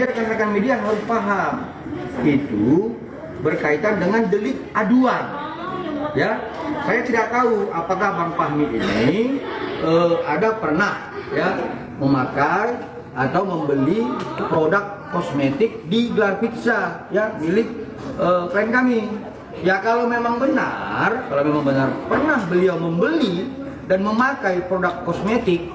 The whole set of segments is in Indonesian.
ini rekan-rekan media harus paham, itu berkaitan dengan delik aduan. Ya, saya tidak tahu apakah Bang Fahmi ini ada pernah ya memakai atau membeli produk kosmetik di Gelar Pizza ya milik klien kami. Ya kalau memang benar pernah beliau membeli dan memakai produk kosmetik,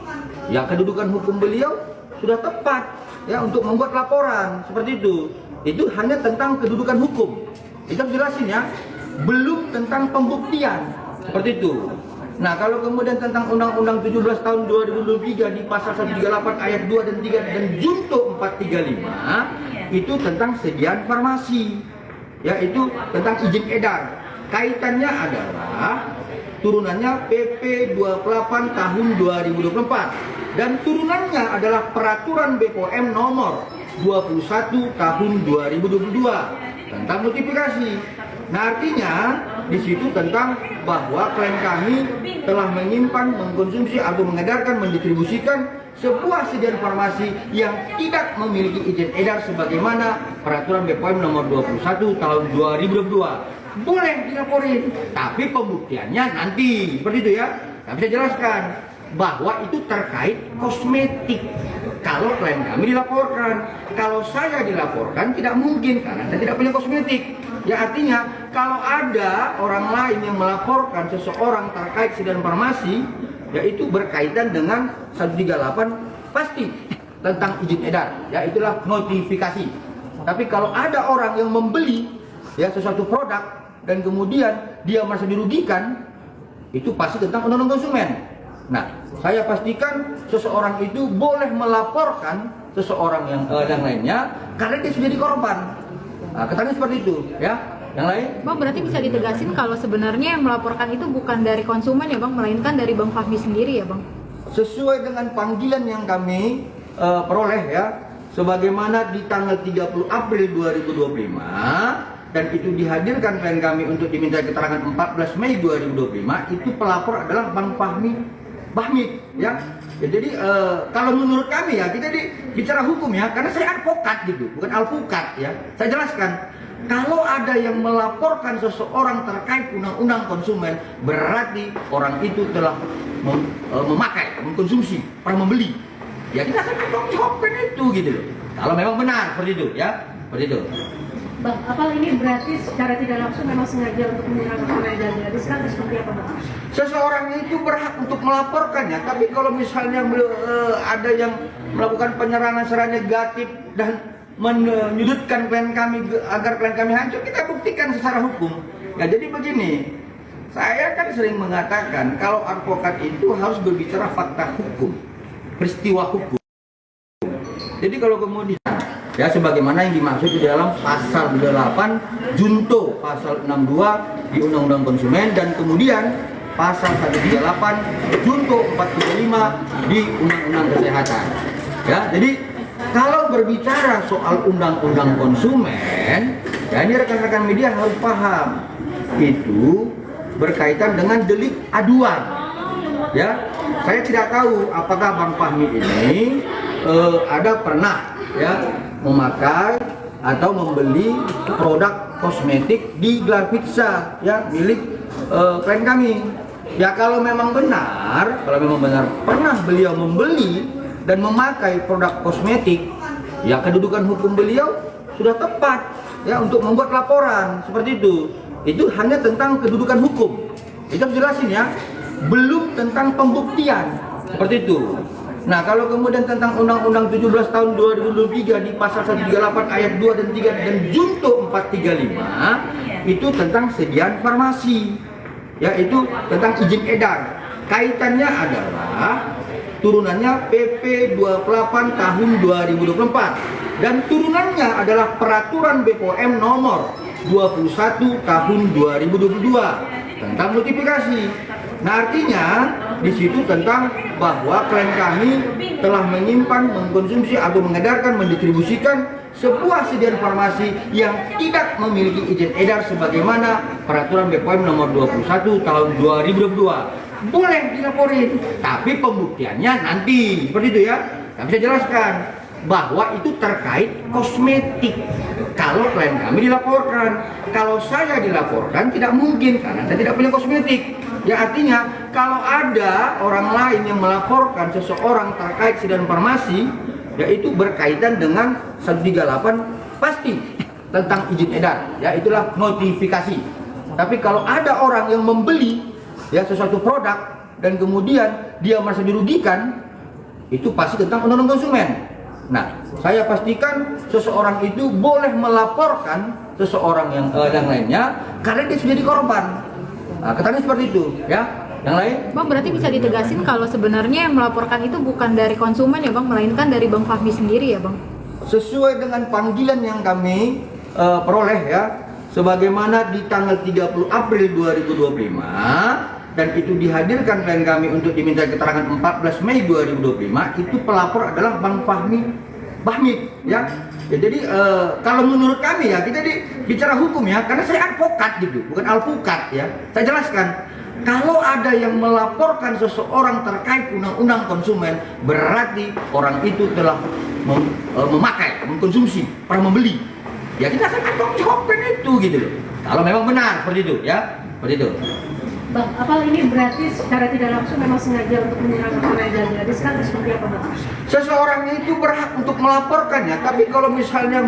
ya kedudukan hukum beliau sudah tepat ya untuk membuat laporan seperti itu. Itu hanya tentang kedudukan hukum. Kita jelasin ya, belum tentang pembuktian seperti itu. Nah, kalau kemudian tentang Undang-Undang 17 tahun 2023 di pasal 138 ayat 2 dan 3 dan Junto 435 itu tentang sediaan farmasi. Yaitu tentang izin edar. Kaitannya adalah turunannya PP 28 tahun 2024 dan turunannya adalah peraturan BPOM nomor 21 tahun 2022 tentang notifikasi. Nah, artinya di situ tentang bahwa klien kami telah menyimpan, mengkonsumsi atau mengedarkan, mendistribusikan sebuah sediaan farmasi yang tidak memiliki izin edar sebagaimana peraturan BPOM nomor 21 tahun 2022. Boleh dilaporin, tapi pembuktiannya nanti. Seperti itu ya. Saya bisa jelaskan bahwa itu terkait kosmetik. Kalau klien kami dilaporkan, kalau saya dilaporkan tidak mungkin karena saya tidak punya kosmetik. Ya artinya kalau ada orang lain yang melaporkan seseorang terkait sediaan farmasi, yaitu berkaitan dengan 138 pasti tentang izin edar, ya itulah notifikasi. Tapi kalau ada orang yang membeli ya sesuatu produk dan kemudian dia merasa dirugikan, itu pasti tentang undang-undang konsumen. Nah, saya pastikan seseorang itu boleh melaporkan seseorang yang lainnya karena dia sudah korban. Nah, ketannya seperti itu, ya. Yang lain? Bang, berarti bisa ditegasin kalau sebenarnya yang melaporkan itu bukan dari konsumen ya Bang, melainkan dari Bang Fahmi sendiri ya Bang? Sesuai dengan panggilan yang kami peroleh ya, sebagaimana di tanggal 30 April 2025 dan itu dihadirkan klien kami untuk diminta keterangan 14 Mei 2025, itu pelapor adalah Bang Fahmi Bahmid ya. Ya, jadi kalau menurut kami ya, kita bicara hukum ya, karena saya advokat gitu, bukan alpukat ya. Saya jelaskan, kalau ada yang melaporkan seseorang terkait undang-undang konsumen, berarti orang itu telah memakai, mengkonsumsi, pernah membeli. Ya kita akan jawabkan itu gitu loh. Kalau memang benar seperti itu ya, seperti itu. Bang, apa ini berarti secara tidak langsung memang sengaja untuk menggunakan peredarnya? Sekarang seperti apa Bang? Seseorang itu berhak untuk melaporkannya, tapi kalau misalnya ada yang melakukan penyerangan secara negatif dan menyudutkan klien kami agar klien kami hancur, kita buktikan secara hukum. Ya jadi begini, saya kan sering mengatakan kalau advokat itu harus berbicara fakta hukum, peristiwa hukum. Jadi kalau kemudian ya sebagaimana yang dimaksud di dalam pasal 8 Junto pasal 62 di Undang-Undang Konsumen dan kemudian pasal 138 Junto 435 di Undang-Undang Kesehatan. Ya, jadi kalau berbicara soal Undang-Undang Konsumen, ya ini rekan-rekan media harus paham, itu berkaitan dengan delik aduan. Ya, saya tidak tahu apakah Bang Fahmi ini ada pernah ya memakai atau membeli produk kosmetik di Gelar Pizza ya milik klien kami. Ya kalau memang benar pernah beliau membeli dan memakai produk kosmetik, ya kedudukan hukum beliau sudah tepat ya untuk membuat laporan seperti itu. Itu hanya tentang kedudukan hukum. Kita jelasin ya, belum tentang pembuktian seperti itu. Nah, kalau kemudian tentang Undang-Undang 17 tahun 2023 di pasal 138 ayat 2 dan 3 dan Junto 435 itu tentang sediaan farmasi. Yaitu tentang izin edar. Kaitannya adalah turunannya PP 28 tahun 2024 dan turunannya adalah peraturan BPOM nomor 21 tahun 2022 tentang notifikasi. Nah, artinya di situ tentang bahwa klien kami telah menyimpan, mengkonsumsi atau mengedarkan, mendistribusikan sebuah sediaan farmasi yang tidak memiliki izin edar sebagaimana peraturan BPOM nomor 21 tahun 2022. Boleh dilaporin, tapi pembuktiannya nanti. Seperti itu ya. Saya bisa jelaskan bahwa itu terkait kosmetik. Kalau klien kami dilaporkan, kalau saya dilaporkan tidak mungkin karena saya tidak punya kosmetik. Ya artinya kalau ada orang lain yang melaporkan seseorang terkait sidang farmasi, yaitu berkaitan dengan 138 pasti tentang izin edar, ya itulah notifikasi. Tapi kalau ada orang yang membeli ya sesuatu produk dan kemudian dia merasa dirugikan, itu pasti tentang undang-undang konsumen. Nah, saya pastikan seseorang itu boleh melaporkan seseorang yang lainnya karena dia sudah jadi korban. Nah, ketannya seperti itu, ya. Yang lain? Bang, berarti bisa ditegasin kalau sebenarnya yang melaporkan itu bukan dari konsumen ya Bang, melainkan dari Bang Fahmi sendiri ya Bang? Sesuai dengan panggilan yang kami peroleh ya, sebagaimana di tanggal 30 April 2025 dan itu dihadirkan klien kami untuk diminta keterangan 14 Mei 2025, itu pelapor adalah Bang Fahmi Bahmid ya. Ya, jadi kalau menurut kami ya, kita bicara hukum ya, karena saya advokat gitu, bukan alpukat ya. Saya jelaskan, kalau ada yang melaporkan seseorang terkait undang-undang konsumen, berarti orang itu telah memakai, mengkonsumsi, pernah membeli. Ya kita akan jawabkan itu gitu loh. Kalau memang benar seperti itu ya, seperti itu. Bang, apa ini berarti secara tidak langsung memang sengaja untuk menyerang tenaga medis kan seperti apa Bang? Seseorang itu berhak untuk melaporkannya, tapi kalau misalnya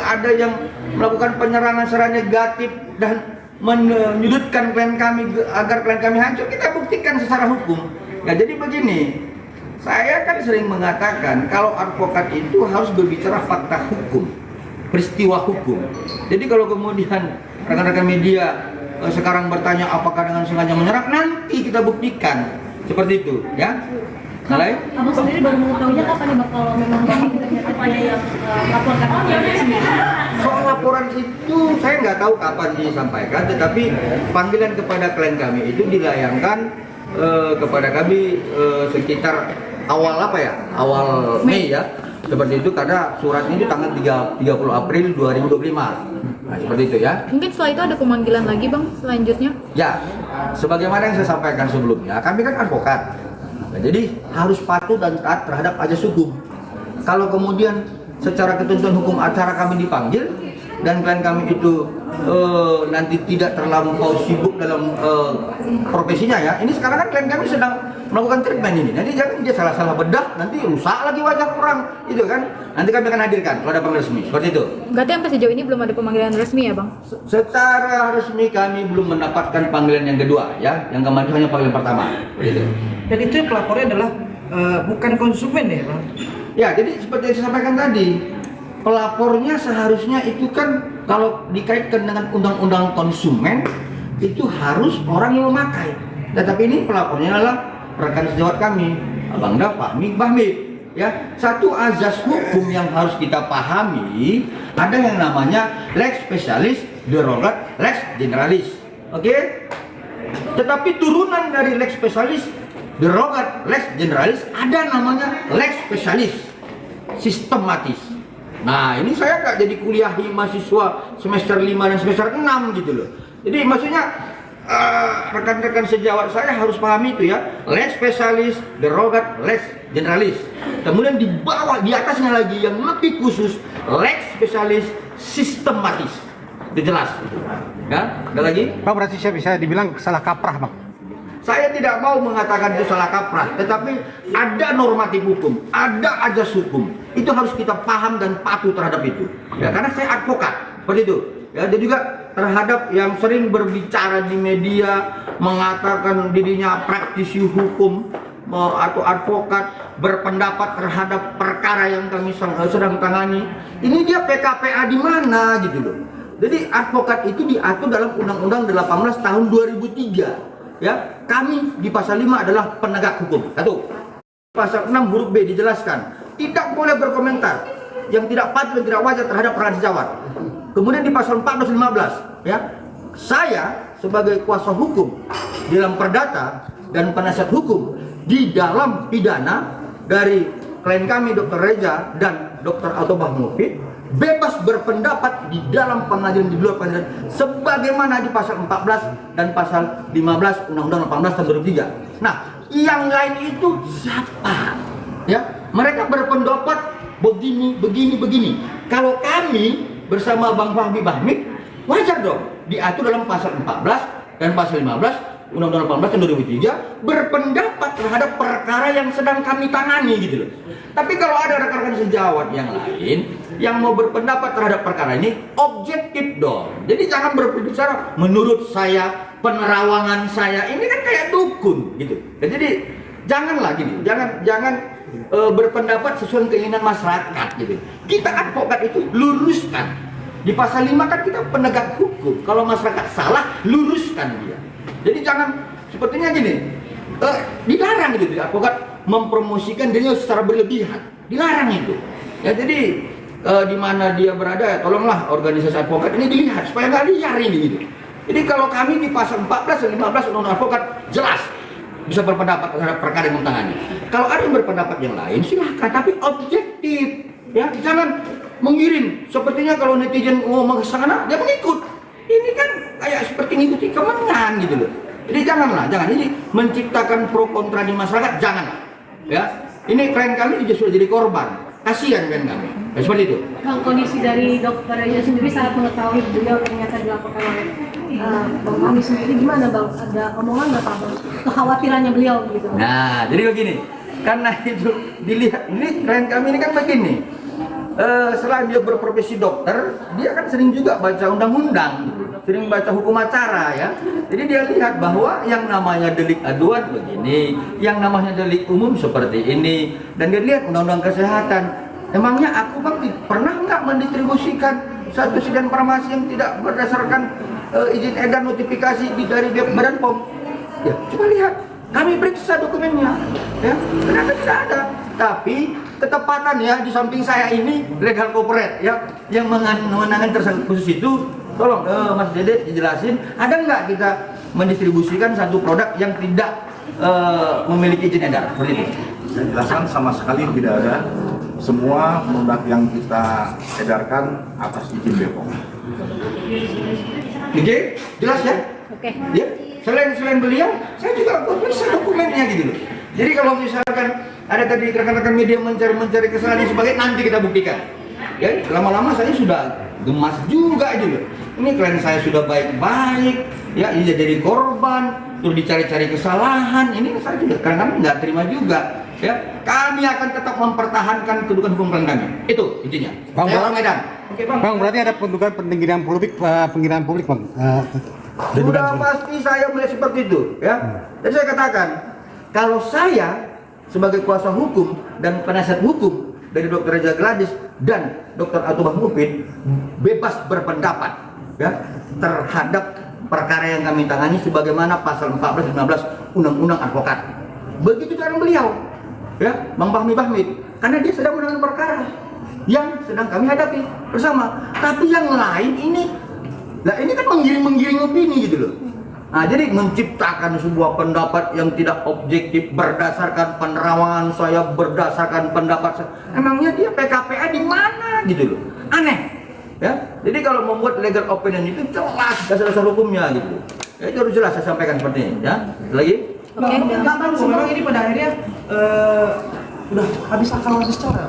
ada yang melakukan penyerangan secara negatif dan menyudutkan klien kami agar klien kami hancur, kita buktikan secara hukum. Nah jadi begini, saya kan sering mengatakan kalau advokat itu harus berbicara fakta hukum, peristiwa hukum. Jadi kalau kemudian rekan-rekan media sekarang bertanya apakah dengan sengaja menyerang, nanti kita buktikan seperti itu ya. Nah, lain? Abang sendiri baru mengetahuinya kapan nih Bang kalau memang ternyata ada yang melaporkan sendiri? Soal laporan itu saya nggak tahu kapan disampaikan, tetapi panggilan kepada klien kami itu dilayangkan kepada kami sekitar awal apa ya? Awal Mei ya. Seperti itu karena suratnya itu tanggal 30 April 2025. Nah, seperti itu ya. Mungkin setelah itu ada pemanggilan lagi Bang selanjutnya? Ya, sebagaimana yang saya sampaikan sebelumnya, kami kan advokat. Nah, jadi harus patuh dan taat terhadap ajas hukum. Kalau kemudian secara ketentuan hukum acara kami dipanggil dan klien kami itu nanti tidak terlampau sibuk dalam profesinya ya. Ini sekarang kan klien kami sedang melakukan treatment ini. Nanti jangan dia salah-salah bedah, nanti rusak lagi wajah orang, itu kan. Nanti kami akan hadirkan kalau ada panggilan resmi. Seperti itu. Berarti sampai sejauh ini belum ada pemanggilan resmi ya Bang? Secara resmi kami belum mendapatkan panggilan yang kedua ya. Yang kemarin hanya panggilan pertama. Begitu. Dan itu yang pelapornya adalah bukan konsumen ya Bang? Ya, jadi seperti yang saya sampaikan tadi, pelapornya seharusnya itu kan kalau dikaitkan dengan undang-undang konsumen itu harus orang yang memakai. Tetapi ini pelapornya adalah rekan sejawat kami, Abang Fahmi Bahmid. Ya, satu azas hukum yang harus kita pahami, ada yang namanya lex specialis derogat lex generalis. Oke? Tetapi turunan dari lex specialis derogat lex generalis ada namanya lex specialis sistematis. Nah, ini saya nggak jadi kuliahi mahasiswa semester 5 dan semester 6 gitu loh. Jadi maksudnya rekan-rekan sejawat saya harus pahami itu ya, lex specialis derogat lex generalis. Kemudian di bawah, di atasnya lagi yang lebih khusus, lex specialis sistematis. Itu jelas. Ya, ada lagi? Pak, berarti saya bisa dibilang salah kaprah Bang? Saya tidak mau mengatakan itu salah kaprah, tetapi ada normatif hukum, ada ajas hukum. Itu harus kita paham dan patuh terhadap itu. Ya, karena saya advokat, seperti itu. Ya, dan juga terhadap yang sering berbicara di media mengatakan dirinya praktisi hukum atau advokat berpendapat terhadap perkara yang kami sedang tangani. Ini dia PKPA di mana gitu loh. Jadi advokat itu diatur dalam Undang-Undang 18 tahun 2003. Ya, kami di pasal 5 adalah penegak hukum. Satu. Pasal 6 huruf B dijelaskan tidak boleh berkomentar yang tidak patut dan tidak wajar terhadap rekan sejawat. Kemudian di pasal 14 dan 15, ya, saya sebagai kuasa hukum dalam perdata dan penasihat hukum di dalam pidana dari klien kami Dr. Reza dan Dr. Atobah Mufid bebas berpendapat di dalam pengadilan di luar pengadilan sebagaimana di pasal 14 dan pasal 15 Undang-Undang 18 tahun 2003. Nah, yang lain itu siapa? Ya, mereka berpendapat begini. Kalau kami bersama Bang Fahmi Bahmid, wajar dong diatur dalam pasal 14 dan pasal 15 Undang-Undang 18 tahun 2003 berpendapat terhadap perkara yang sedang kami tangani gitu loh. Tapi kalau ada rekan-rekan sejawat yang lain yang mau berpendapat terhadap perkara ini, objektif dong. Jadi jangan berbicara menurut saya, penerawangan saya, ini kan kayak dukun gitu. Jadi janganlah gini, jangan berpendapat sesuai keinginan masyarakat gitu. Kita advokat itu luruskan. Di pasal 5 kan kita penegak hukum. Kalau masyarakat salah, luruskan dia. Jadi jangan sepertinya gini, dilarang gitu advokat mempromosikan dirinya secara berlebihan, dilarang itu. Ya jadi di mana dia berada, ya tolonglah organisasi advokat ini dilihat supaya nggak liar ini gitu. Jadi kalau kami di pasal 14 dan 15 Undang-Undang Advokat jelas bisa berpendapat terhadap perkara yang ditangani. Kalau ada yang berpendapat yang lain silahkan, tapi objektif, ya jangan mengirim. Sepertinya kalau netizen ngomong ke sana dia mengikut. Ini kan kayak seperti ngikuti kemenangan gitu loh. Jadi jangan ini menciptakan pro kontra di masyarakat, jangan. Ya, ini klien kami juga sudah jadi korban, kasihan klien kami. Ya, seperti itu. Bang, kondisi dari dokter Reja sendiri saat mengetahui beliau ternyata dilaporkan oleh Bang Fahmi sendiri gimana Bang? Ada omongan nggak Pak Bang? Kekhawatirannya beliau gitu. Nah, jadi begini, karena itu dilihat ini klien kami ini kan begini. Selain dia berprofesi dokter, dia kan sering juga baca undang-undang, sering baca hukum acara ya. Jadi dia lihat bahwa yang namanya delik aduan begini, yang namanya delik umum seperti ini, dan dia lihat undang-undang kesehatan. Emangnya aku Bang pernah nggak mendistribusikan satu sedan farmasi yang tidak berdasarkan izin edar notifikasi dari Badan POM? Ya, coba lihat. Kami periksa dokumennya, ya, ternyata tidak ada. Tapi ketepatan ya di samping saya ini legal corporate ya, yang menangani tersangka khusus itu, tolong Mas Dede dijelasin, ada nggak kita mendistribusikan satu produk yang tidak memiliki izin edar? Seperti itu. Saya jelaskan sama sekali tidak ada. Semua produk yang kita edarkan atas izin BPOM. Oke, jelas ya? Oke. Ya. Selain beliau, saya juga periksa dokumennya gitu loh. Jadi kalau misalkan ada tadi rekan-rekan media mencari kesalahan sebagai nanti kita buktikan. Ya, lama-lama saya sudah gemas juga gitu loh. Ini klien saya sudah baik-baik, ya ini jadi korban, terus dicari-cari kesalahan. Ini saya juga kadang-kadang nggak terima juga. Ya, kami akan tetap mempertahankan kedudukan hukum klien kami. Itu intinya. Bang, Saya orang Medan. Oke, Bang. Bang, berarti ada penghinaan publik, Bang. Sudah pasti saya melihat seperti itu, ya. Jadi saya katakan, kalau saya sebagai kuasa hukum dan penasihat hukum dari Dr. Reja Gladys dan Dr. Atubah Mufid bebas berpendapat, ya, terhadap perkara yang kami tangani sebagaimana pasal 14 dan 15 Undang-Undang Advokat. Begitu cara beliau, ya, Bang Fahmi Bahmid, karena dia sedang menangani perkara yang sedang kami hadapi bersama. Tapi yang lain ini kan menggiring opini gitu loh. Nah, jadi menciptakan sebuah pendapat yang tidak objektif berdasarkan penerawangan saya, berdasarkan pendapat saya. Emangnya dia PKPA di mana gitu loh? Aneh. Ya. Jadi kalau membuat legal opinion itu jelas dasar-dasar hukumnya gitu. Ya, itu harus jelas saya sampaikan seperti ini, ya. Lagi? Bang, memang ini pada akhirnya udah habis akal habis cara.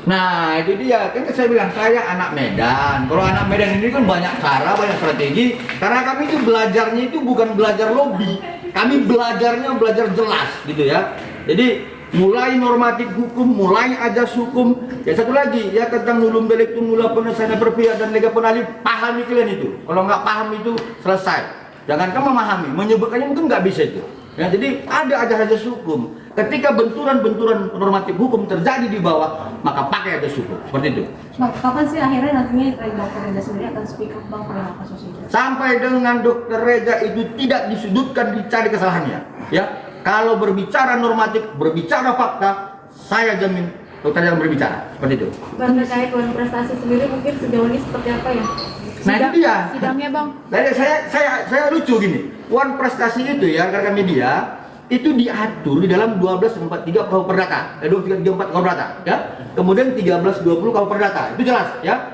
Nah itu dia, kan saya bilang saya anak Medan. Kalau anak Medan ini kan banyak cara, banyak strategi. Karena kami itu belajarnya itu bukan belajar lobby, kami belajar jelas gitu ya. Jadi mulai normatif hukum, mulai ajas hukum. Ya satu lagi ya tentang nulum delictum, nula penyelesaian berpihak dan lega penalih, pahami kalian itu. Kalau nggak paham itu selesai. Jangan kamu memahami, menyebutkannya mungkin nggak bisa itu. Ya, jadi ada ajas hukum. Ketika benturan-benturan normatif hukum terjadi di bawah, maka pakai ajas hukum. Seperti itu. Bang, kapan sih akhirnya nantinya Dr. Reja sendiri akan speak up Bang perihal kasus ini? Sampai dengan Dr. Reja itu tidak disudutkan, dicari kesalahannya. Ya, kalau berbicara normatif, berbicara fakta, saya jamin Dr. Reja berbicara. Seperti itu. Bang, terkait Wan Prestasi sendiri mungkin sejauh ini seperti apa ya? Nah itu dia. Sidangnya Bang. Saya lucu gini. Wan Prestasi itu ya rekan media itu diatur di dalam 1243 KUH Perdata, 2334 KUH Perdata, ya. Kemudian 1320 KUH Perdata. Itu jelas, ya.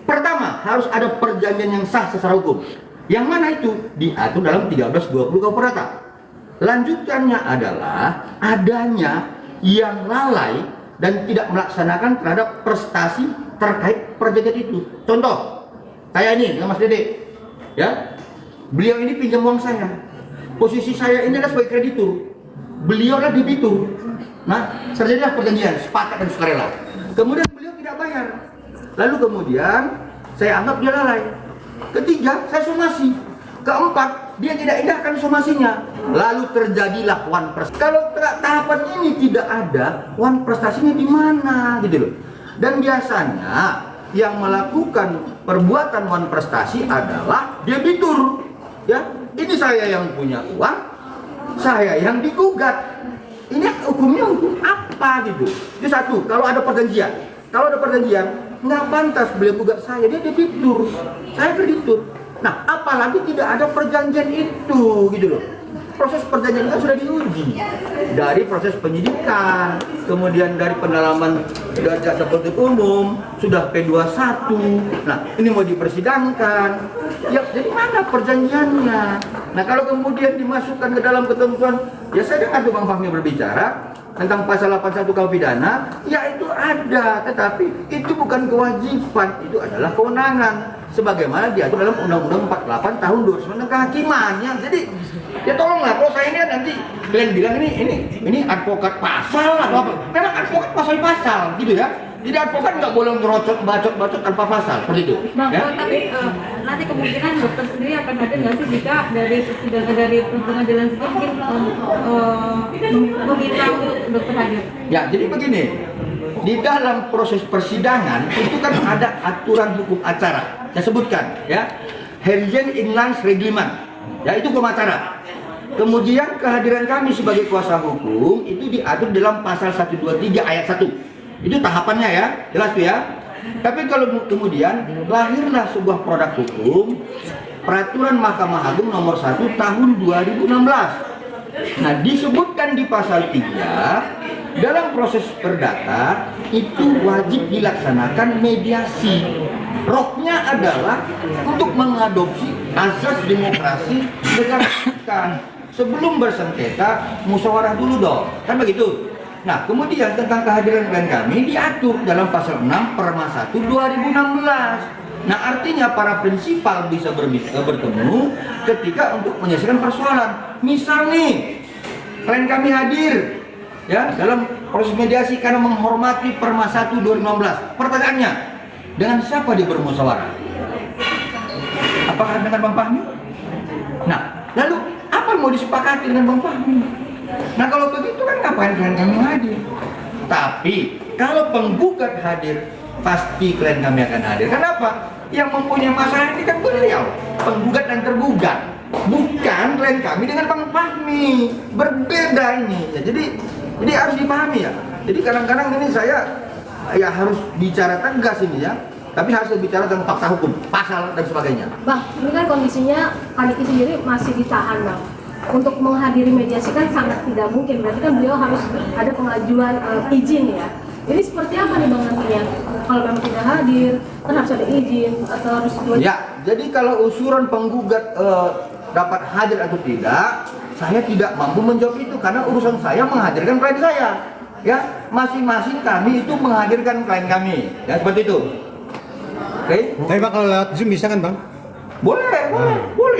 Pertama, harus ada perjanjian yang sah secara hukum. Yang mana itu diatur dalam 1320 KUH Perdata. Lanjutannya adalah adanya yang lalai dan tidak melaksanakan terhadap prestasi terkait perjanjian itu. Contoh, saya ini dengan Mas Dede, ya, beliau ini pinjam uang saya. Posisi saya ini adalah sebagai kreditur, beliau adalah debitur. Nah, terjadilah perjanjian sepakat dan sukarela. Kemudian beliau tidak bayar. Lalu kemudian saya anggap dia lalai. Ketiga, saya somasi. Keempat, dia tidak indahkan somasinya. Lalu terjadilah wan prestasi. Kalau tahapan ini tidak ada, wan prestasinya di mana gitu loh. Dan biasanya yang melakukan perbuatan wan prestasi adalah debitur. Ya, ini saya yang punya uang, saya yang digugat. Ini hukumnya hukum apa gitu? Itu satu. Kalau ada perjanjian, nggak pantas beliau gugat saya, dia debitur, saya kreditur. Nah, apalagi tidak ada perjanjian itu gitu loh. Proses perjanjian itu sudah diuji dari proses penyidikan, kemudian dari pendalaman dari jaksa penuntut umum, sudah P21. Nah, ini mau dipersidangkan. Ya, jadi mana perjanjiannya? Nah, kalau kemudian dimasukkan ke dalam ketentuan, ya saya dengar tuh Bang Fahmi berbicara tentang pasal 81 KUH pidana, ya itu ada, tetapi itu bukan kewajiban, itu adalah kewenangan sebagaimana diatur dalam Undang-Undang 48 tahun 2009 tentang kehakiman. Ya, jadi ya tolonglah, kalau saya ini nanti kalian bilang ini advokat pasal atau apa? Memang advokat pasal gitu ya. Jadi advokat nggak boleh bacot tanpa pasal seperti itu. Bang, Ya? tapi nanti kemungkinan dokter sendiri akan hadir nggak sih jika dari persidangan dari pengadilan sendiri meminta untuk dokter hadir? Ya, jadi begini, di dalam proses persidangan itu kan ada aturan hukum acara. Saya sebutkan, ya, Herjen Inlans Reglement, ya itu hukum acara. Kemudian kehadiran kami sebagai kuasa hukum itu diatur dalam pasal 123 ayat 1. Itu tahapannya ya, jelas tuh ya. Tapi kalau kemudian lahirlah sebuah produk hukum, Peraturan Mahkamah Agung nomor 1 tahun 2016. Nah, disebutkan di pasal 3, dalam proses perdata itu wajib dilaksanakan mediasi. Roknya adalah untuk mengadopsi asas demokrasi negara kita. Sebelum bersengketa, musyawarah dulu dong, kan begitu. Nah, kemudian tentang kehadiran klien kami diatur dalam pasal 6 Perma 1 2016. Nah, artinya para prinsipal bisa bertemu ketika untuk menyelesaikan persoalan. Misal nih, klien kami hadir ya dalam proses mediasi karena menghormati Perma 1 2016. Pertanyaannya, dengan siapa dia bermusyawarah? Apakah dengan Bang Fahmi? Nah, lalu apa yang mau disepakati dengan Bang Fahmi? Nah, kalau begitu kan ngapain klien kami hadir? Tapi kalau penggugat hadir, pasti klien kami akan hadir. Kenapa? Yang mempunyai masalah ini kan beliau, penggugat dan tergugat, bukan klien kami dengan Bang Fahmi. Berbeda ini. Ya, jadi harus dipahami ya. Jadi kadang-kadang ini saya ya harus bicara tegas ini ya. Tapi harus bicara tentang fakta hukum, pasal dan sebagainya. Bang, ini kan kondisinya Kaniki sendiri masih ditahan, Bang. Untuk menghadiri mediasi kan sangat tidak mungkin, berarti kan beliau harus ada pengajuan izin ya. Ini seperti apa nih Bang nantinya? Kalau memang tidak hadir, kan harus ada izin atau harus Ya, jadi kalau usulan penggugat dapat hadir atau tidak, saya tidak mampu menjawab itu karena urusan saya menghadirkan klien saya. Ya, masing-masing kami itu menghadirkan klien kami. Ya, seperti itu. Oke? Tapi Bang, kalau lewat Zoom bisa kan Bang? Boleh.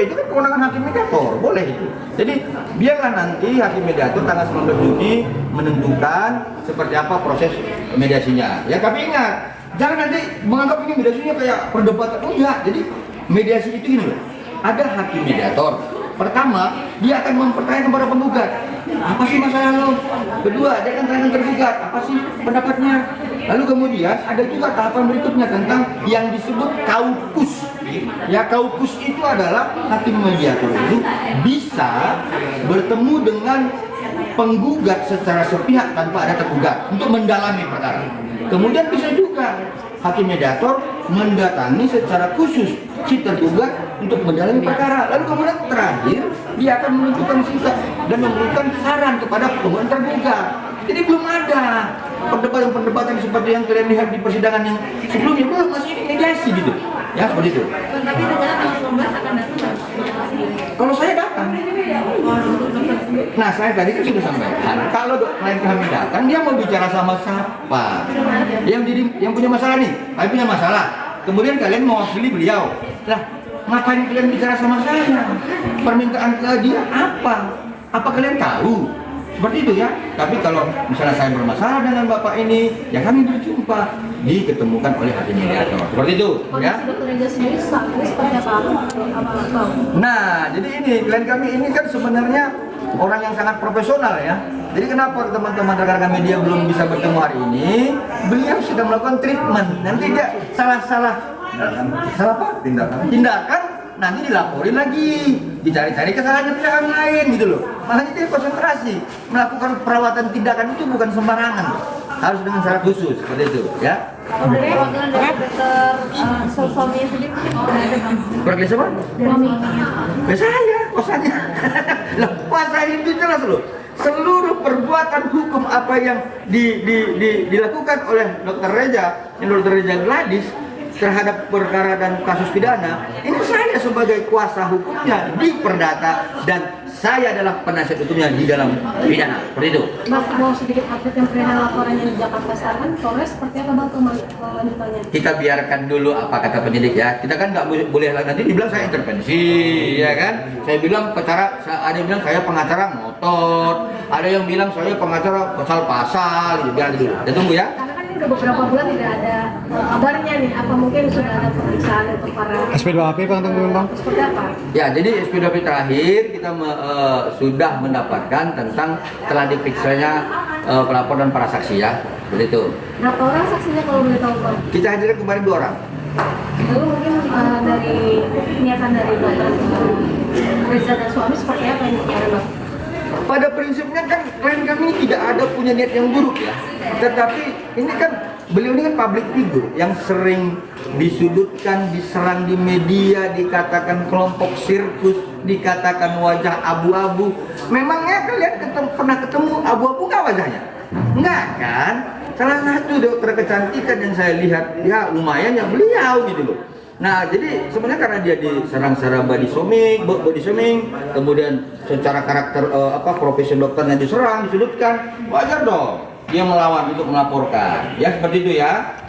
Itu kan kewenangan hakim mediator, boleh itu. Jadi biarlah nanti hakim mediator tanggal 19 Juni menentukan seperti apa proses mediasinya. Ya, tapi ingat, jangan nanti menganggap ini mediasinya kayak perdebatan. Oh enggak, jadi mediasi itu gini loh. Ada hakim mediator. Pertama, dia akan mempertanyakan kepada penggugat, apa sih masalah lo? Kedua, dia akan tanya tergugat, apa sih pendapatnya? Lalu kemudian ada juga tahapan berikutnya tentang yang disebut kaukus. Ya, kaukus itu adalah hakim mediator itu bisa bertemu dengan penggugat secara sepihak tanpa ada tergugat untuk mendalami perkara. Kemudian bisa juga hakim mediator mendatangi secara khusus si tergugat untuk mendalami perkara. Lalu kemudian terakhir dia akan menentukan sikap dan memberikan saran kepada penggugat tergugat. Jadi belum ada perdebatan seperti yang kalian lihat di persidangan yang sebelumnya, belum, masih ini mediasi gitu. Ya, seperti itu. Tapi rencana tanggal 19 akan datang nggak? Kalau saya datang. Untuk dokter Nah, saya tadi kan sudah sampaikan, kalau klien kami datang, dia mau bicara sama siapa? Yang punya masalah nih, kami punya masalah. Kemudian kalian mewakili beliau. Lah, ngapain kalian bicara sama saya? Permintaan ke dia apa? Apa kalian tahu? Seperti itu ya. Tapi kalau misalnya saya bermasalah dengan bapak ini, ya kami berjumpa, diketemukan oleh hakim mediator. Seperti itu, ya. Kondisi dokter Reza sendiri saat ini seperti apa? Apa tahu? Nah, jadi ini klien kami ini kan sebenarnya orang yang sangat profesional ya. Jadi kenapa teman-teman rekan-rekan media belum bisa bertemu hari ini? Beliau sudah melakukan treatment. Nanti dia salah apa? Tindakan nanti dilaporin lagi, dicari-cari kesalahan tindakan lain gitu loh. Makanya dia konsentrasi melakukan perawatan tindakan itu bukan sembarangan, harus dengan syarat khusus seperti itu ya. Kalau dari perwakilan dari dokter suaminya sendiri mungkin udah ada bang? Pergi siapa? Ya saya, kosannya. Loh, kuasa itu jelas loh. Seluruh perbuatan hukum apa yang dilakukan oleh Dr. Reza, Dr. Reza Gladys terhadap perkara dan kasus pidana, ini saya sebagai kuasa hukumnya di perdata dan saya adalah penasihat hukumnya di dalam pidana. Seperti itu. Bang, mau sedikit update yang perihal laporan yang di Jakarta Selatan, Polres seperti apa bang kelanjutannya? Kita biarkan dulu apa kata penyidik ya. Kita kan nggak boleh nanti dibilang saya intervensi, ya kan? Saya bilang ada yang bilang saya pengacara ngotot, ada yang bilang saya pengacara pasal-pasal, gitu. Biar dulu. Kita tunggu ya. Karena kan ini udah beberapa bulan tidak ada kabarnya nih, apa mungkin sudah ada pemeriksaan untuk para SP2AP Bang, tungguin Bang. seperti apa? Ya, jadi SP2AP terakhir kita sudah mendapatkan tentang telah diperiksanya pelapor dan para saksi ya, begitu. Berapa orang saksinya kalau boleh tahu bang? Kita hadirkan kemarin 2 orang. Lalu mungkin dari niatan dari dokter Reza dan suami seperti apa ini bang? Pada prinsipnya kan klien kami ini tidak ada punya niat yang buruk ya. Tetapi ini kan beliau ini kan public figure yang sering disudutkan, diserang di media, dikatakan kelompok sirkus, dikatakan wajah abu-abu. Memangnya kalian pernah ketemu abu-abu nggak wajahnya? Enggak kan? Salah satu dokter kecantikan yang saya lihat ya lumayan ya beliau gitu loh. Nah, jadi sebenarnya karena dia diserang secara body shaming, kemudian secara karakter profesi dokternya diserang, disudutkan, wajar dong dia melawan untuk melaporkan. Ya seperti itu ya.